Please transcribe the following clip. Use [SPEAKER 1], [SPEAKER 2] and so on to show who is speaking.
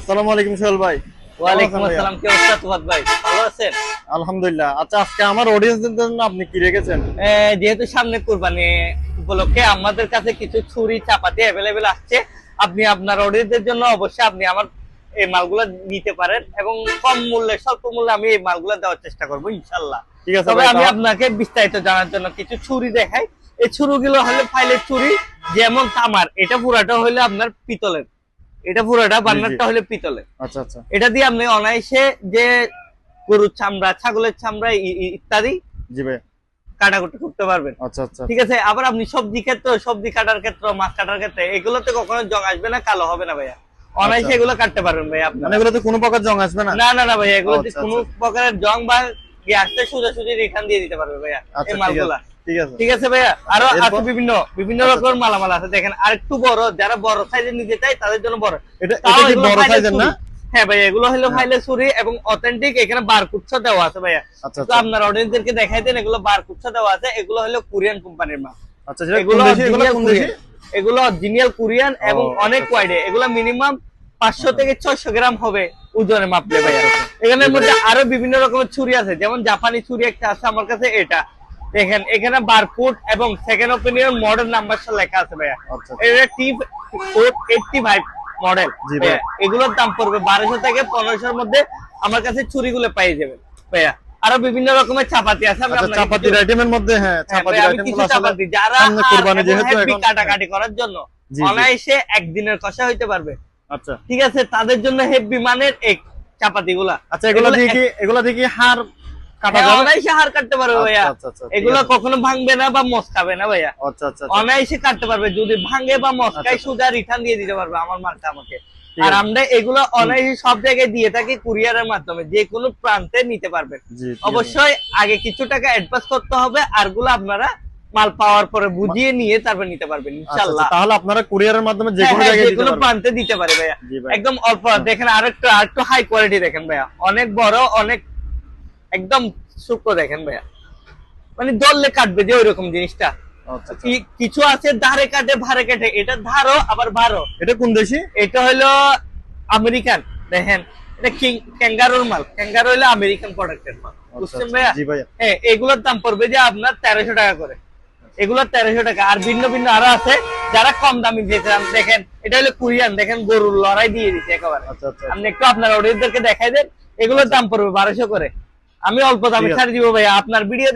[SPEAKER 1] আসসালামু আলাইকুম সোহেল ভাই।
[SPEAKER 2] ওয়ালাইকুম আসসালাম। কি অবস্থা তুফাত ভাই, ভালো আছেন?
[SPEAKER 1] আলহামদুলিল্লাহ। আচ্ছা, আজকে আমার অডিয়েন্সদের জন্য আপনি কি রেখেছেন?
[SPEAKER 2] যেহেতু সামনে কুরবানি উপলক্ষে আমাদের কাছে কিছু ছুরি চাপাতি অ্যাভেলেবেল আসছে। আপনি আপনার অডিয়েন্সদের জন্য অবশ্যই আপনি আমার এই মালগুলো নিতে পারেন এবং কম মূল্যে, স্বল্প মূল্যে আমি এই মালগুলো দেওয়ার চেষ্টা করবো ইনশাল্লাহ।
[SPEAKER 1] ঠিক আছে
[SPEAKER 2] তবে
[SPEAKER 1] ভাই,
[SPEAKER 2] আমি আপনাকে বিস্তারিত জানার জন্য কিছু ছুরি দেখাই। এই ছুরিগুলো হলো ফাইলের ছুরি, যেমন তামার। এটা পুরাটা হলো আপনার পিতলের, এটা পুরোটা বার্নারটা হলো পিতলের।
[SPEAKER 1] আচ্ছা আচ্ছা।
[SPEAKER 2] এটা দিয়ে আপনি অনায়াসে যে গরুর চামড়া, ছাগলের চামড়া ইত্যাদি
[SPEAKER 1] জি ভাই।
[SPEAKER 2] কাটাকুটি করতে পারবেন।
[SPEAKER 1] আচ্ছা আচ্ছা।
[SPEAKER 2] ঠিক আছে। আবার আপনি সবজি ক্ষেত্রে, সবজি কাটার ক্ষেত্রে, মাছ কাটার ক্ষেত্রে এগুলোতে কখনো জং আসবে না, কালো হবে না ভাইয়া। অনায়াসে এগুলো কাটতে পারবেন ভাই আপনি।
[SPEAKER 1] মানে এগুলোতে কোনো প্রকার জং আসবে না?
[SPEAKER 2] না না না ভাইয়া, এগুলোতে
[SPEAKER 1] আচ্ছা,
[SPEAKER 2] কোনো
[SPEAKER 1] আচ্ছা।
[SPEAKER 2] প্রকারের জং বা আসলে সোজাসুজি রিটার্ন দিয়ে দিতে পারবে ভাইয়া
[SPEAKER 1] আচ্ছা,
[SPEAKER 2] এই মালগুলা।
[SPEAKER 1] ঠিক আছে।
[SPEAKER 2] ঠিক আছে ভাইয়া। আরো
[SPEAKER 1] এরপর?
[SPEAKER 2] আছে বিভিন্ন রকমের মালামাল আছে। দেখেন আর একটু বড়, যারা বড় সাইজের নিতে চায় তাদের জন্য বড়।
[SPEAKER 1] এটা
[SPEAKER 2] তাও
[SPEAKER 1] কি
[SPEAKER 2] এগুলো
[SPEAKER 1] বড়
[SPEAKER 2] ফাইলের
[SPEAKER 1] সাইজের না?
[SPEAKER 2] ছুরি। হ্যাঁ ভাইয়া, এগুলো হলো ফাইলের ছুরি এবং অথেন্টিক। এখানে বারকোড দেওয়া আছে ভাইয়া।
[SPEAKER 1] আচ্ছা
[SPEAKER 2] তো
[SPEAKER 1] আচ্ছা।
[SPEAKER 2] আপনার অডিয়েন্সদেরকে দেখাই দেন, এগুলো বারকোড দেওয়া আছে। এগুলো হলো কোরিয়ান কোম্পানির মাল।
[SPEAKER 1] আচ্ছা, যেটা
[SPEAKER 2] এগুলো
[SPEAKER 1] কোন দেশি? এগুলো
[SPEAKER 2] অরিজিনাল
[SPEAKER 1] কোন দেশি?
[SPEAKER 2] কোরিয়ান, এগুলো অরিজিনাল কোরিয়ান এবং
[SPEAKER 1] ও,
[SPEAKER 2] অনেক
[SPEAKER 1] আচ্ছা,
[SPEAKER 2] ওয়াইডে। এগুলো মিনিমাম 500 থেকে 600 গ্রাম হবে ওজনে মাপলে ভাইয়া। এখানের মধ্যে আরো বিভিন্ন রকমের ছুরি আছে, যেমন জাপানি ছুরি একটা আছে আমার কাছে। এটা দেখেন, এখানে বারকোড এবং সেকেন্ড ওপিনিয়ন মডেল নাম্বার লেখা আছে ভাইয়া।
[SPEAKER 1] আচ্ছা।
[SPEAKER 2] এটা T85 মডেল।
[SPEAKER 1] জি ভাইয়া।
[SPEAKER 2] এগুলোর দাম পড়বে 1200 থেকে 1500 এর মধ্যে আমার কাছে ছুরিগুলো পেয়ে যাবেন ভাইয়া। আরো বিভিন্ন রকমের চাপাতি আছে। আমি
[SPEAKER 1] আচ্ছা,
[SPEAKER 2] আপনাকে
[SPEAKER 1] চাপাতির আইটেমের মধ্যে, হ্যাঁ, চাপাতির
[SPEAKER 2] আমি কিছু
[SPEAKER 1] আইটেমগুলো আসলে
[SPEAKER 2] চাপাতি যারা
[SPEAKER 1] সামনে কুরবানি যেহেতু
[SPEAKER 2] হেভি
[SPEAKER 1] এখন,
[SPEAKER 2] কাটাকাটি করার জন্য
[SPEAKER 1] জি, জি।
[SPEAKER 2] অনায়াসে একদিনের কষা হইতে পারবে।
[SPEAKER 1] আচ্ছা
[SPEAKER 2] ঠিক আছে, তাদের জন্য হেভি মানের এই চাপাতি গুলা।
[SPEAKER 1] আচ্ছা। এগুলো দিয়ে কি হাড় কাটা যাবে?
[SPEAKER 2] অনায়াসে হাড় কাটতে পারবে ভাইয়া।
[SPEAKER 1] আচ্ছা, আচ্ছা, ঠিক
[SPEAKER 2] এগুলো
[SPEAKER 1] আছে।
[SPEAKER 2] কখনো ভাঙবে না বা মস খাবে না ভাইয়া।
[SPEAKER 1] আচ্ছা আচ্ছা।
[SPEAKER 2] অনায়াসে কাটতে পারবে। যদি ভাঙে বা মস্কায়
[SPEAKER 1] আচ্ছা।
[SPEAKER 2] সুদা রিটার্ন দিয়ে দিতে পারবে আমার মালটা আমাকে।
[SPEAKER 1] ঠিক
[SPEAKER 2] আর
[SPEAKER 1] আছে।
[SPEAKER 2] আমরা এগুলো অনায়াসে সব জায়গায় দিয়ে থাকি কুরিয়ারের মাধ্যমে, যে কোনো প্রান্তে নিতে পারবেন।
[SPEAKER 1] জি, ঠিক আছে।
[SPEAKER 2] অবশ্যই আগে কিছু টাকা অ্যাডভান্স করতে হবে, আরগুলো আপনারা মাল পাওয়ার পরে বুঝিয়ে নিয়ে তারপর নিতে পারবেন
[SPEAKER 1] আচ্ছা,
[SPEAKER 2] ইনশাআল্লাহ।
[SPEAKER 1] আচ্ছা, তাহলে আপনারা কুরিয়ারের মাধ্যমে যে
[SPEAKER 2] হ্যাঁ,
[SPEAKER 1] কোনো
[SPEAKER 2] হ্যাঁ,
[SPEAKER 1] জায়গায়
[SPEAKER 2] যে
[SPEAKER 1] দিতে
[SPEAKER 2] কোনো
[SPEAKER 1] পারবেন?
[SPEAKER 2] প্রান্তে দিতে পারে ভাইয়া।
[SPEAKER 1] জি ভাই।
[SPEAKER 2] একদম অল্প দেখেন, আরেকটু হাই কোয়ালিটি দেখেন ভাইয়া, অনেক বড়, অনেক একদম সূক্ষ্ম দেখেন ভাইয়া, মানে দললে কাটবে যে ওইরকম জিনিসটা।
[SPEAKER 1] আচ্ছা, আচ্ছা।
[SPEAKER 2] কিছু আছে ধারে কাটে ভারে কাটে, এটা ধারো আবার ভারো।
[SPEAKER 1] এটা কোন দেশি?
[SPEAKER 2] এটা হলো আমেরিকান। দেখেন, এটা ক্যাঙ্গারোর মাল। ক্যাঙ্গারো হলো আমেরিকান প্রোডাক্টের মাল, বুঝছেন
[SPEAKER 1] আচ্ছা,
[SPEAKER 2] ভাইয়া?
[SPEAKER 1] জি ভাইয়া।
[SPEAKER 2] হ্যাঁ, এগুলোর দাম পড়বে যে আপনার 1300 টাকা করে। এগুলো 1300 টাকা। আর ভিন্ন ভিন্ন আরো আছে যারা কম দামি দিয়েছিলাম। দেখেন, এটা হলো কোরিয়ান। দেখেন, গরুর লড়াই দিয়ে দিচ্ছে একেবারে।
[SPEAKER 1] আচ্ছা আচ্ছা।
[SPEAKER 2] আপনি একটু আপনার অডিয়েন্সদেরকে দেখাই দেন। এগুলোর দাম পড়বে 1200 করে। আমি অল্প দামে
[SPEAKER 1] ঠিক আছে।
[SPEAKER 2] ছাড় দিব ভাইয়া। আপনার ভিডিও